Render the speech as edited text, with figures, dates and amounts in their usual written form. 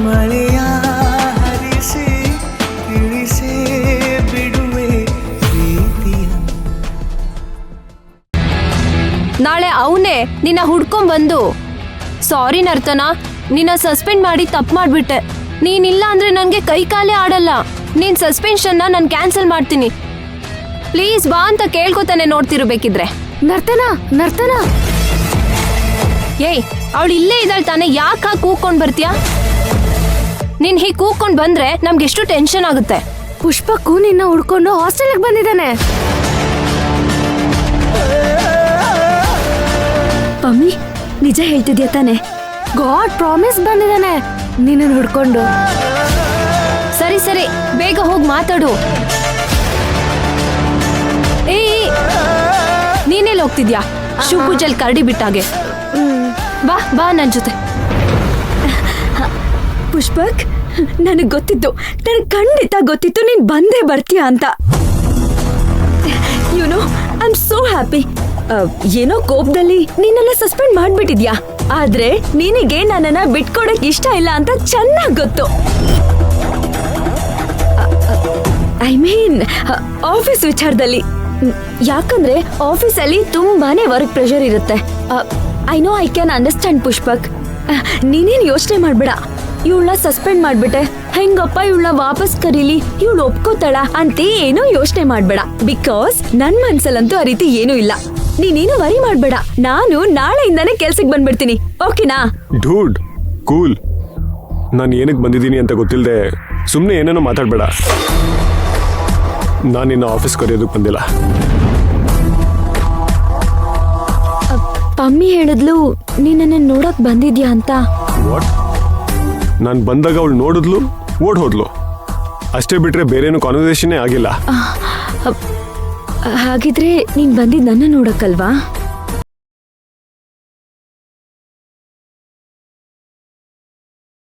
ಮಳೆಯ ಹರಿಸಿ ತಿಳಿಸೇ ಬಿಡುವೆ ಪ್ರೀತಿಯ. ನಾಳೆ ಅವನೇ ನಿನ್ನ ಹುಡ್ಕೊಂಡ್ಬಂದು ಸಾರಿ ನರ್ತನ, ನಿನ್ನ ಸಸ್ಪೆಂಡ್ ಮಾಡಿ ತಪ್ಪು ಮಾಡ್ಬಿಟ್ಟೆ, ನೀನಿಲ್ಲ ಅಂದ್ರೆ ನನಗೆ ಕೈ ಕಾಲೇ ಆಡಲ್ಲ, ನೀನ್ ಸಸ್ಪೆನ್ಷನ್ನ ನಾನು ಕ್ಯಾನ್ಸಲ್ ಮಾಡ್ತೀನಿ, ಪ್ಲೀಸ್ ಬಾ ಅಂತ ಕೇಳ್ಕೊತಾನೆ ನೋಡ್ತಿರ್ಬೇಕಿದ್ರೆ. ನರ್ತನ ನರ್ತನ ಏಯ್, ಅವಳು ಇಲ್ಲೇ ಇದ್ದಾಳೆ ತಾನೆ, ಯಾಕೆ ಹಾಕಿ ಕೂಕೊಂಡ್ ಬರ್ತೀಯಾ? ನೀನ್ ಹೀಗೆ ಕೂಕೊಂಡ್ ಬಂದ್ರೆ ನಮ್ಗೆ ಎಷ್ಟು ಟೆನ್ಷನ್ ಆಗುತ್ತೆ. ಪುಷ್ಪಕ್ಕೂ ನಿನ್ನ ಹುಡ್ಕೊಂಡು ಹಾಸ್ಟೆಲ್ಗೆ ಬಂದಿದ್ದಾನೆ. ಪಮ್ಮಿ, ನಿಜ ಹೇಳ್ತಿದ್ಯಾ ತಾನೆ? ಗಾಡ್ ಪ್ರಾಮಿಸ್ ಬಂದಿದ್ದಾನೆ ನಿನ್ನ ಹುಡ್ಕೊಂಡು. ಸರಿ ಸರಿ, ಬೇಗ ಹೋಗಿ ಮಾತಾಡು. ಏಯ್, ನೀನೆಲ್ಲಿ ಹೋಗ್ತಿದ್ಯಾ? ಶಿವಪೂಜೆಲ್ ಕರಡಿ ಬಿಟ್ಟಾಗೆ. ಬಾ ಬಾ ನನ್ ಜೊತೆ. ಪುಷ್ಪಕ್, ನನಗ್ ಗೊತ್ತಿತ್ತು, ನನಗ್ ಖಂಡಿತ ಗೊತ್ತಿತ್ತು ನೀನ್ ಬಂದೇ ಬರ್ತೀಯ ಅಂತ. YONO, I am so happy. ಏನೋ ಕೋಪದಲ್ಲಿ ನಿನ್ನನ್ನ ಸಸ್ಪೆಂಡ್ ಮಾಡ್ಬಿಟ್ಟಿದ್ಯಾ, ಆದ್ರೆ ನಿನಗೆ ನನ್ನನ್ನ ಬಿಟ್ಕೊಡಕ್ ಇಷ್ಟ ಇಲ್ಲ ಅಂತ ಚೆನ್ನಾಗ್ ಗೊತ್ತು. ಐ ಮೀನ್ ಆಫೀಸ್ ವಿಚಾರದಲ್ಲಿ. ಯಾಕಂದ್ರೆ ಆಫೀಸಲ್ಲಿ ತುಂಬಾನೇ ವರ್ಕ್ ಪ್ರೆಷರ್ ಇರುತ್ತೆ. I know, I can understand Pushpak. ನೀನೇನ್ ಯೋಚನೆ ಮಾಡ್ಬೇಡ. ಇವಳನ್ನ ಸಸ್ಪೆಂಡ್ ಮಾಡ್ಬಿಟ್ಟೆ, ಹೆಂಗಪ್ಪ ಇವಳನ್ನ ವಾಪಸ್ ಕರೀಲಿ, ಇವಳು ಒಪ್ಕೋತಾಳ ಅಂತ ಏನೋ ಯೋಚನೆ ಮಾಡ್ಬೇಡ. ಬಿಕಾಸ್ ನನ್ ಮನ್ಸಲ್ಲಂತೂ ಆ ರೀತಿ ಏನೂ ಇಲ್ಲ. ನೀನೇನು ವರಿ ಮಾಡ್ಬೇಡ, ನಾನು ನಾಳೆಯಿಂದಾನೇ ಕೆಲ್ಸಕ್ಕೆ ಬಂದ್ಬಿಡ್ತೀನಿ. ಓಕೆನಾ? Dude, cool. ನಾನು ಏನಕ್ಕೆ ಬಂದಿದ್ದೀನಿ ಅಂತ ಗೊತ್ತಿಲ್ಲದೆ ಸುಮ್ಮನೆ ಏನೇನೋ ಮಾತಾಡ್ಬೇಡ. ನಾನು ನಿನ್ನ ಆಫೀಸ್ ಕರೆಯೋದಕ್ಕೆ ಬಂದಿಲ್ಲ. ಪಮ್ಮಿ ಹೇಳಿದ್ಲು ನೀನನ್ನ ನೋಡಕ್ ಬಂದಿದ್ಯಾ ಅಂತ. ವಾಟ್? ನಾನು ಬಂದಾಗ ಅವಳು ನೋಡಿದ್ಲು, ಓಡ್ ಹೋದ್ಲು, ಅಷ್ಟೇ ಬಿಟ್ರೆ ಬೇರೇನು ಕಾನ್ವರ್ಸೇಷನ್ನೇ ಆಗಿಲ್ಲ. ಹಾಗಿದ್ರೆ ನೀನ್ ಬಂದಿದ್ ನನ್ನ ನೋಡಕ್ಕಲ್ವಾ?